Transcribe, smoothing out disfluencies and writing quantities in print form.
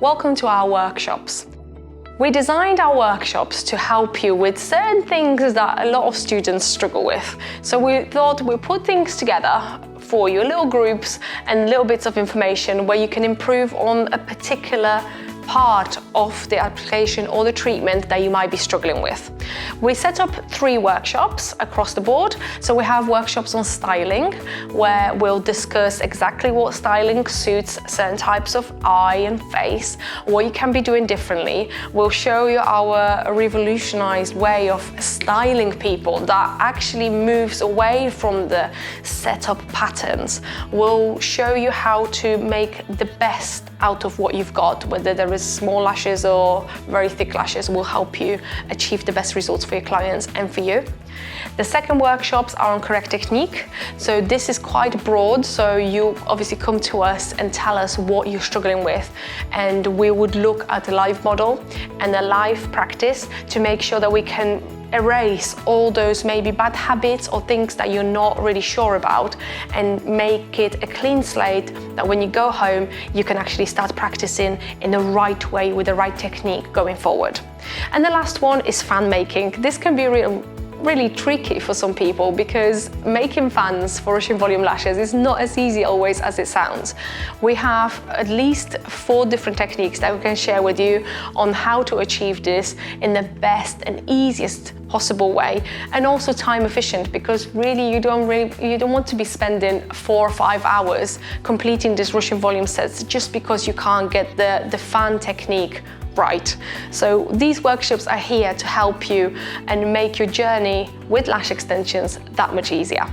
Welcome to our workshops. We designed our workshops to help you with certain things that a lot of students struggle with. So we thought we'd put things together for you, little groups and little bits of information where you can improve on a particular part of the application or the treatment that you might be struggling with. We set up 3 workshops across the board. So we have workshops on styling, where we'll discuss exactly what styling suits certain types of eye and face, what you can be doing differently. We'll show you our revolutionized way of styling people that actually moves away from the set up patterns. We'll show you how to make the best out of what you've got, whether there is small lashes or very thick lashes. Will help you achieve the best results for your clients and for you. The second workshops are on correct technique. So this is quite broad, so you obviously come to us and tell us what you're struggling with, and we would look at a live model and a live practice to make sure that we can erase all those maybe bad habits or things that you're not really sure about, and make it a clean slate that when you go home you can actually start practicing in the right way with the right technique going forward. And the last one is fan making. This can be really tricky for some people, because making fans for ruching volume lashes is not as easy always as it sounds. We have at least 4 different techniques that we can share with you on how to achieve this in the best and easiest possible way, and also time efficient, because really you don't want to be spending 4 or 5 hours completing these ruching volume sets just because you can't get the fan technique right. So these workshops are here to help you and make your journey with lash extensions that much easier.